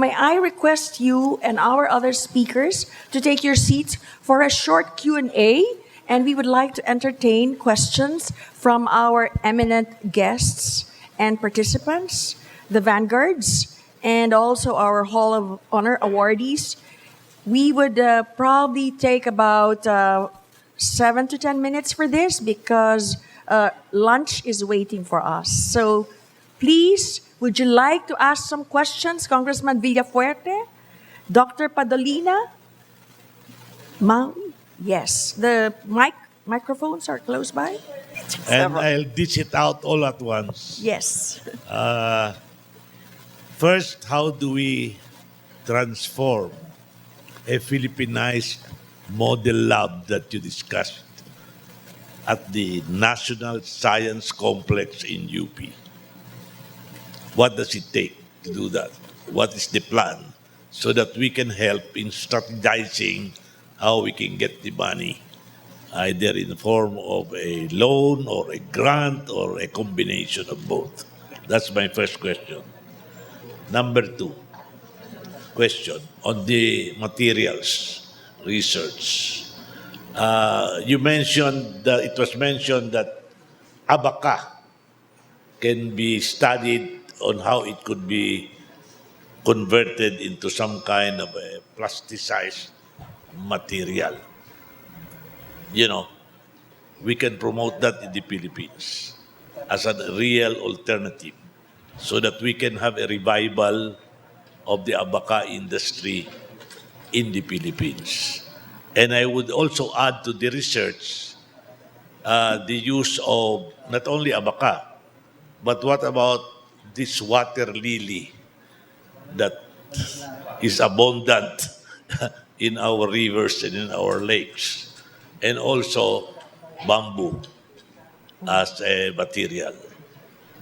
may I request you and our other speakers to take your seats for a short Q&A, and we would like to entertain questions from our eminent guests and participants, the vanguards, and also our Hall of Honor awardees. We would probably take about 7 to 10 minutes for this because lunch is waiting for us. So please, would you like to ask some questions, Congressman Villafuerte? Dr. Padolina? Maui? Yes. The microphones are close by. And I'll dish it out all at once. Yes. First, how do we transform a Philippinized model lab that you discussed at the National Science Complex in UP? What does it take to do that? What is the plan so that we can help in strategizing how we can get the money, either in the form of a loan or a grant or a combination of both? That's my first question. Number 2 question on the materials research. You mentioned that it was mentioned that Abaca can be studied on how it could be converted into some kind of a plasticized material. You know, we can promote that in the Philippines as a real alternative so that we can have a revival of the Abaca industry in the Philippines. And I would also add to the research the use of not only Abaca, but what about this water lily that is abundant in our rivers and in our lakes, and also bamboo as a material?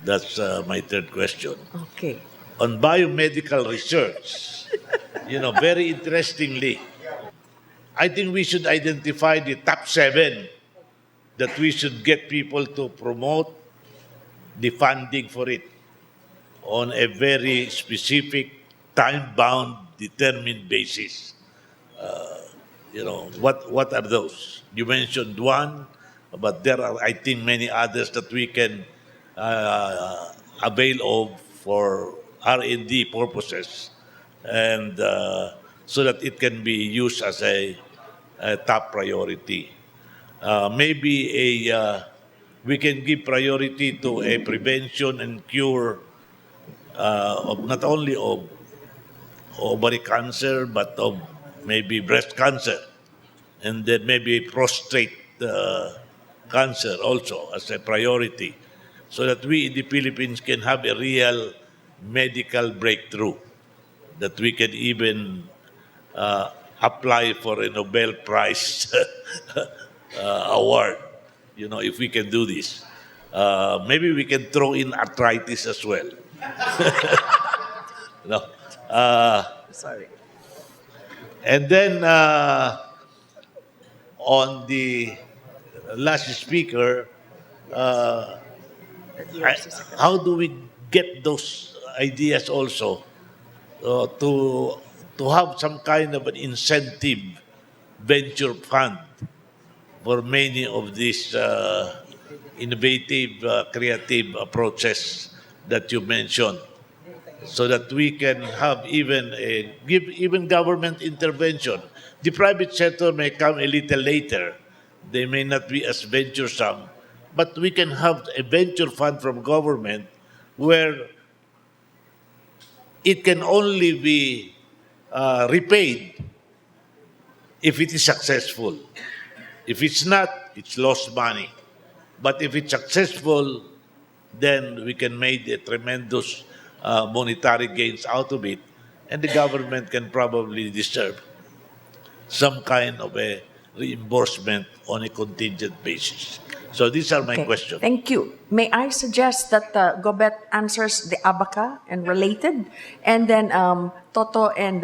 That's my third question. Okay. On biomedical research, very interestingly, I think we should identify the top 7 that we should get people to promote the funding for it on a very specific, time-bound, determined basis. What are those? You mentioned one, but there are, I think, many others that we can avail of for R&D purposes, and so that it can be used as a top priority. Maybe we can give priority to a prevention and cure of not only of ovary cancer, but of maybe breast cancer, and then maybe prostate cancer also as a priority, so that we in the Philippines can have a real medical breakthrough, that we can even apply for a Nobel Prize award, if we can do this. Maybe we can throw in arthritis as well. No. Sorry. And then on the last speaker, how do we get those ideas also to have some kind of an incentive venture fund for many of these innovative, creative approaches that you mentioned, so that we can have even government intervention. The private sector may come a little later. They may not be as venturesome, but we can have a venture fund from government where it can only be repaid if it is successful. If it's not, it's lost money. But if it's successful, then we can make a tremendous monetary gains out of it, and the government can probably deserve some kind of a reimbursement on a contingent basis. So these are my questions. Thank you. May I suggest that Gobet answers the Abaca and related, and then Toto and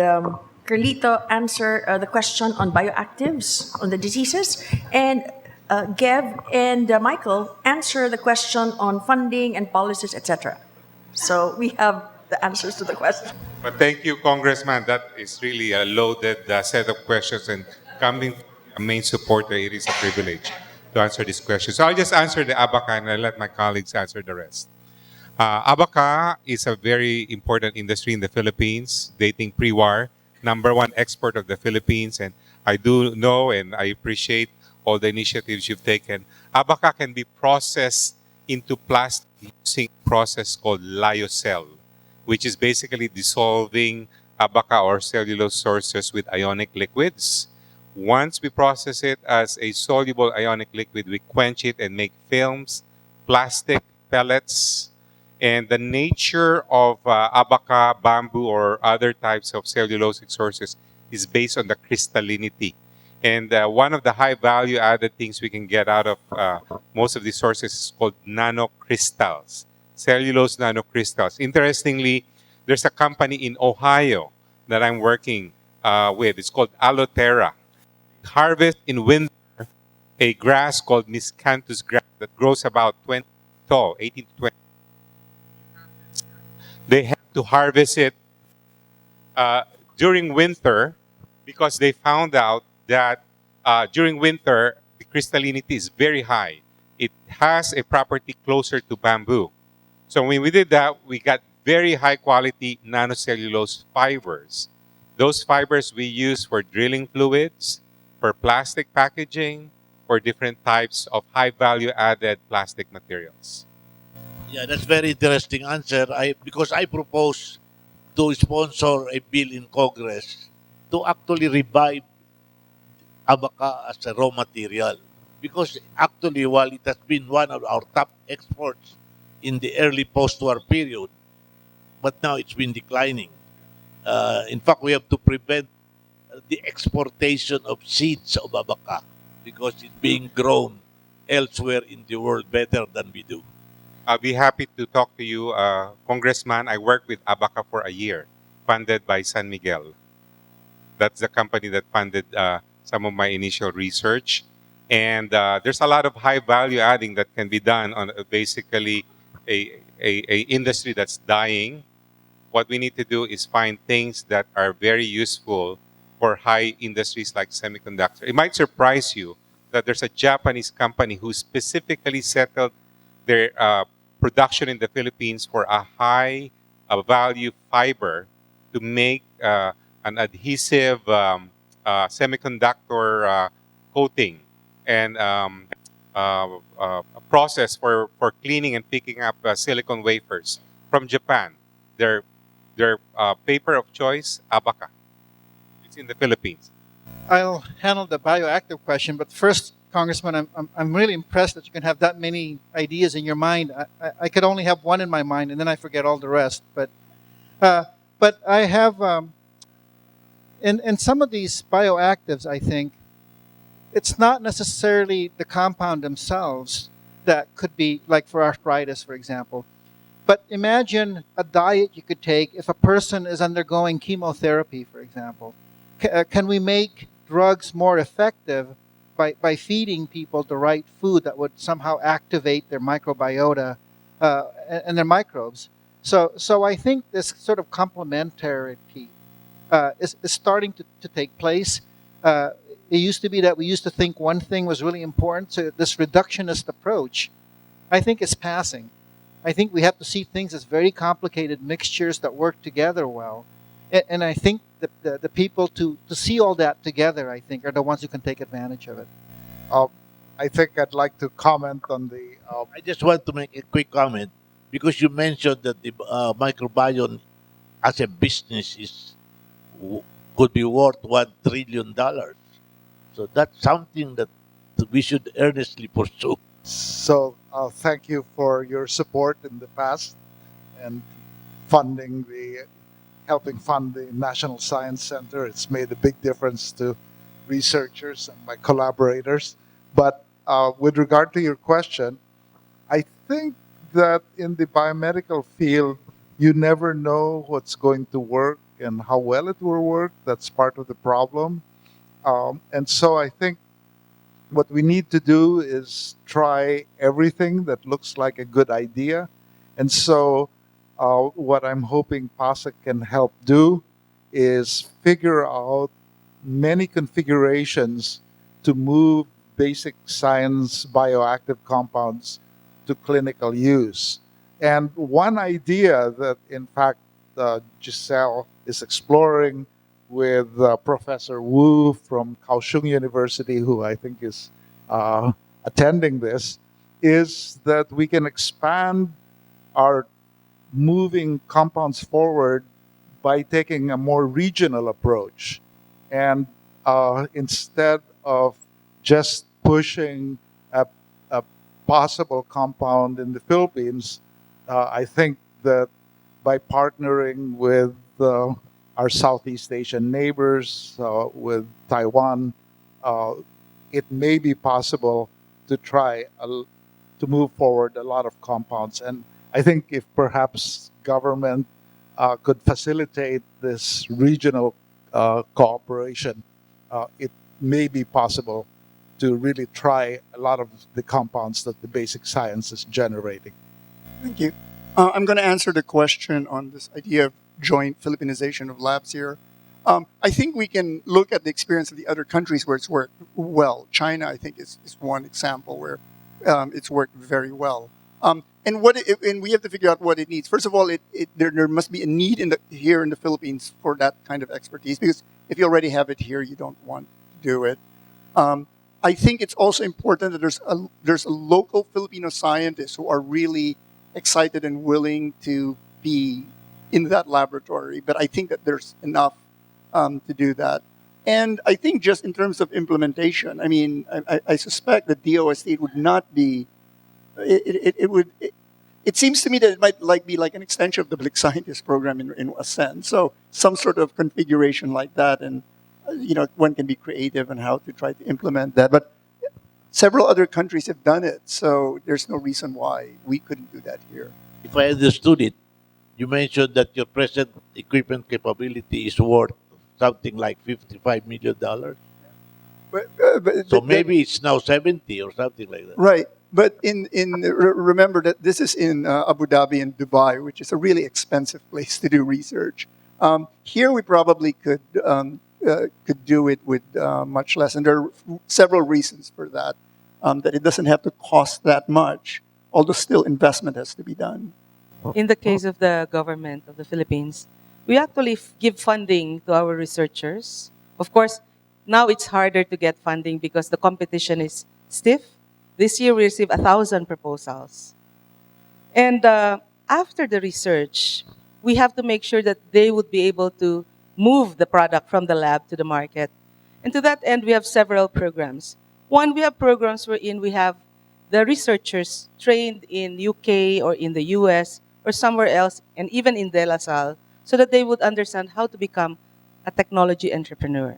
Carlito answer the question on bioactives, on the diseases, and Gev and Michael answer the question on funding and policies, etc. So we have the answers to the question. But thank you, Congressman. That is really a loaded set of questions, and coming from a main supporter, it is a privilege to answer these questions. So I'll just answer the Abaca and I'll let my colleagues answer the rest. Abaca is a very important industry in the Philippines, dating pre-war, number one export of the Philippines. And I do know and I appreciate all the initiatives you've taken. Abaca can be processed into plastic using a process called lyocell, which is basically dissolving abaca or cellulose sources with ionic liquids. Once we process it as a soluble ionic liquid, we quench it and make films, plastic, pellets, and the nature of abaca, bamboo, or other types of cellulosic sources is based on the crystallinity. And one of the high value added things we can get out of most of these sources is called nanocrystals, cellulose nanocrystals. Interestingly, there's a company in Ohio that I'm working with. It's called Aloterra. Harvest in winter a grass called miscanthus grass that grows about 20 tall, 18 to 20. They have to harvest it during winter because they found out that during winter the crystallinity is very high. It has a property closer to bamboo. So when we did that, we got very high quality nanocellulose fibers. Those fibers we use for drilling fluids, for plastic packaging, for different types of high value added plastic materials. Yeah, that's very interesting answer. Because I propose to sponsor a bill in Congress to actually revive abaca as a raw material. Because actually, while it has been one of our top exports in the early post-war period, but now it's been declining. In fact, we have to prevent the exportation of seeds of abaca because it's being grown elsewhere in the world better than we do. I'll be happy to talk to you, Congressman. I worked with Abaca for a year, funded by San Miguel. That's the company that funded some of my initial research. And there's a lot of high value adding that can be done on basically a industry that's dying. What we need to do is find things that are very useful for high industries like semiconductor. It might surprise you that there's a Japanese company who specifically settled their production in the Philippines for a high value fiber to make an adhesive semiconductor coating and a process for cleaning and picking up silicon wafers from Japan. Their paper of choice, Abaca. It's in the Philippines. I'll handle the bioactive question, but first, Congressman, I'm really impressed that you can have that many ideas in your mind. I could only have one in my mind, and then I forget all the rest. But I have, in some of these bioactives, I think it's not necessarily the compound themselves that could be like for arthritis, for example. But imagine a diet you could take if a person is undergoing chemotherapy, for example. Can we make drugs more effective by feeding people the right food that would somehow activate their microbiota and their microbes? So I think this sort of complementarity is starting to take place. It used to be that we used to think one thing was really important, so this reductionist approach, I think, is passing. I think we have to see things as very complicated mixtures that work together well. And I think the people to see all that together, I think, are the ones who can take advantage of it. Uh, I think I'd like to comment on the. I just want to make a quick comment because you mentioned that the microbiome as a business could be worth $1 trillion. So that's something that we should earnestly pursue. So thank you for your support in the past and helping fund the National Science Center. It's made a big difference to researchers and my collaborators. But with regard to your question, I think that in the biomedical field, you never know what's going to work and how well it will work. That's part of the problem. And so I think what we need to do is try everything that looks like a good idea. And so what I'm hoping PASA can help do is figure out many configurations to move basic science bioactive compounds to clinical use. And one idea that, in fact, Giselle is exploring with Professor Wu from Kaohsiung University, who I think is attending this, is that we can expand our moving compounds forward by taking a more regional approach. And instead of just pushing a possible compound in the Philippines, I think that by partnering with our Southeast Asian neighbors, with Taiwan, it may be possible to to move forward a lot of compounds. And I think if perhaps government could facilitate this regional cooperation, it may be possible to really try a lot of the compounds that the basic science is generating. Thank you. I'm going to answer the question on this idea of joint Philippinization of labs here. I think we can look at the experience of the other countries where it's worked well. China, I think, is one example where it's worked very well. And we have to figure out what it needs. First of all, there must be a need here in the Philippines for that kind of expertise, because if you already have it here, you don't want to do it. I think it's also important that there's a local Filipino scientists who are really excited and willing to be in that laboratory. But I think that there's enough to do that. And I think just in terms of implementation, I mean, I suspect that DOST would not be. It seems to me that it might be like an extension of the Blick Scientist program in a sense. So some sort of configuration like that, and one can be creative on how to try to implement that. But several other countries have done it, so there's no reason why we couldn't do that here. If I understood it, you mentioned that your present equipment capability is worth something like $55 million. So maybe it's now 70 or something like that. Right. But remember that this is in Abu Dhabi and Dubai, which is a really expensive place to do research. Here we probably could do it with much less, and there are several reasons for that. That it doesn't have to cost that much, although still investment has to be done. In the case of the government of the Philippines, we actually give funding to our researchers. Of course, now it's harder to get funding because the competition is stiff. This year we received 1,000 proposals. And after the research, we have to make sure that they would be able to move the product from the lab to the market. And to that end, we have several programs. One, we have programs wherein we have the researchers trained in UK or in the US or somewhere else, and even in De La Salle, so that they would understand how to become a technology entrepreneur.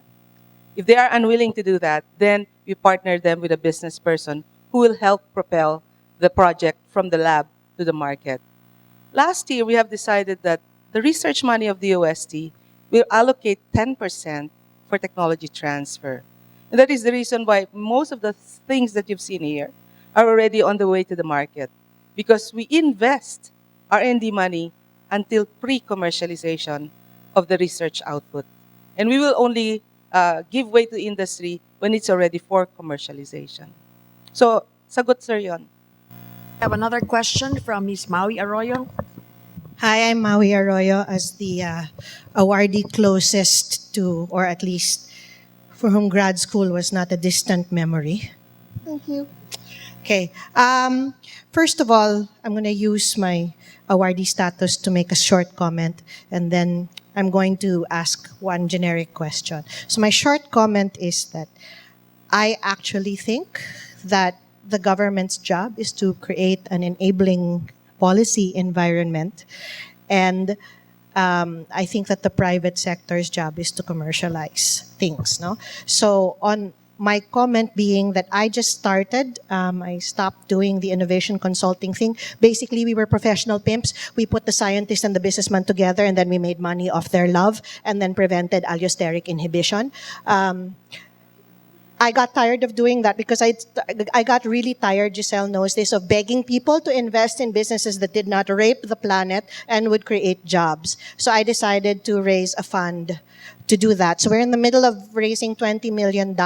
If they are unwilling to do that, then we partner them with a business person who will help propel the project from the lab to the market. Last year, we have decided that the research money of the OST will allocate 10% for technology transfer. And that is the reason why most of the things that you've seen here are already on the way to the market, because we invest R&D money until pre-commercialization of the research output. And we will only give way to industry when it's already for commercialization. So, sagot sir yon. I have another question from Ms. Maui Arroyo. Hi, I'm Maui Arroyo, as the awardee closest to, or at least for whom grad school was not a distant memory. Thank you. Okay. First of all, I'm going to use my awardee status to make a short comment, and then I'm going to ask one generic question. So my short comment is that I actually think that the government's job is to create an enabling policy environment, and I think that the private sector's job is to commercialize things. No, so on my comment being that I just started, I stopped doing the innovation consulting thing. Basically, we were professional pimps. We put the scientist and the businessman together, and then we made money off their love, and then prevented allosteric inhibition. I got tired of doing that because I got really tired, Giselle knows this, of begging people to invest in businesses that did not rape the planet and would create jobs. So I decided to raise a fund to do that. So we're in the middle of raising $20 million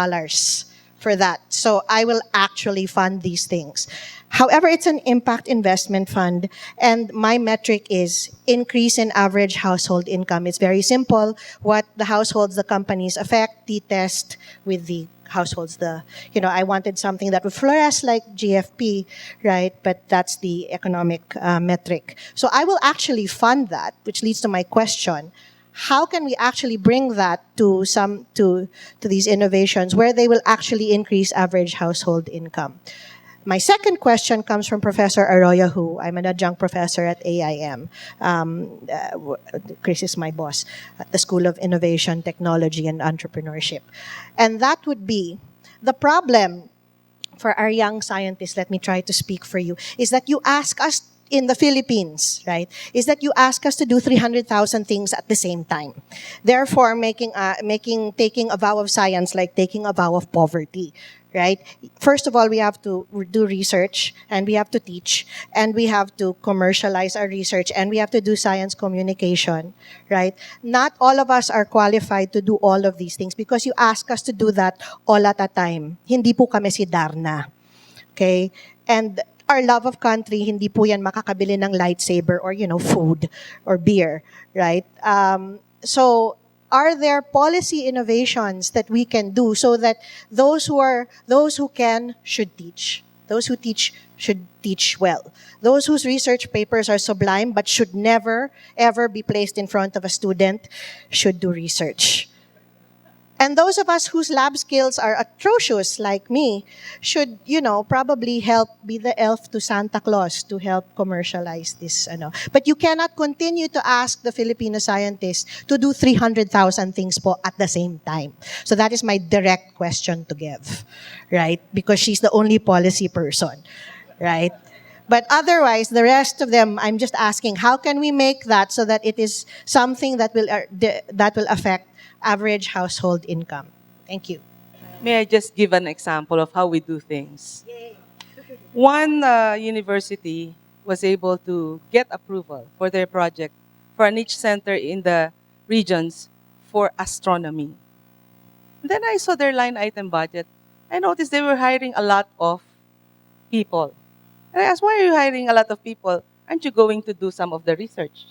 for that. So I will actually fund these things. However, it's an impact investment fund, and my metric is increase in average household income. It's very simple. What the households, the companies affect, the test with the households. I wanted something that would fluoresce like GFP, right? But that's the economic metric. So I will actually fund that, which leads to my question. How can we actually bring that to these innovations where they will actually increase average household income? My second question comes from Professor Arroyo, who I'm an adjunct professor at AIM. Chris is my boss at the School of Innovation, Technology, and Entrepreneurship. And that would be the problem for our young scientists, let me try to speak for you, is that you ask us in the Philippines, right, is that you ask us to do 300,000 things at the same time. Therefore, taking a vow of science like taking a vow of poverty, right? First of all, we have to do research, and we have to teach, and we have to commercialize our research, and we have to do science communication, right? Not all of us are qualified to do all of these things because you ask us to do that all at a time. Hindi po kami si Darna. Okay? And our love of country, hindi po yan makakabili ng lightsaber or, food or beer, right? So, are there policy innovations that we can do so that those who can should teach? Those who teach should teach well. Those whose research papers are sublime but should never, ever be placed in front of a student should do research. And those of us whose lab skills are atrocious, like me, should, probably help be the elf to Santa Claus to help commercialize this. But you cannot continue to ask the Filipino scientists to do 300,000 things po at the same time. So that is my direct question to give, right? Because she's the only policy person, right? But otherwise, the rest of them, I'm just asking, how can we make that so that it is something that will affect average household income? Thank you. May I just give an example of how we do things? One university was able to get approval for their project for a niche center in the regions for astronomy. Then I saw their line item budget. I noticed they were hiring a lot of people. And I asked, why are you hiring a lot of people? Aren't you going to do some of the research?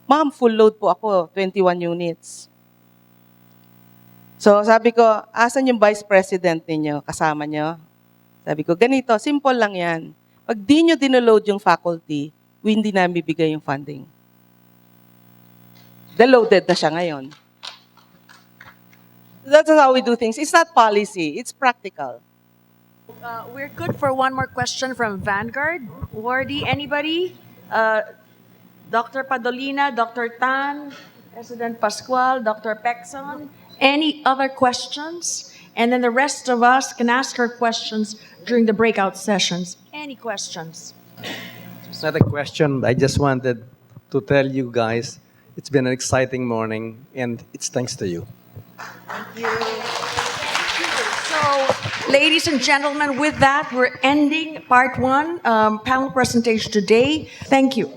Ma'am, full load po ako, 21 units. So sabi ko, asan yung vice president ninyo, kasama nyo? Sabi ko, ganito, simple lang yan. Pag di nyo dinoload yung faculty, hindi na bibigay yung funding. Deloaded na siya ngayon. That's how we do things. It's not policy, it's practical. We're good for one more question from Vanguard. Wardy, anybody? Dr. Padolina, Dr. Tan, President Pascual, Dr. Pexon. Any other questions? And then the rest of us can ask our questions during the breakout sessions. Any questions? It's not a question. I just wanted to tell you guys it's been an exciting morning, and it's thanks to you. So, ladies and gentlemen, with that, we're ending part one panel presentation today. Thank you.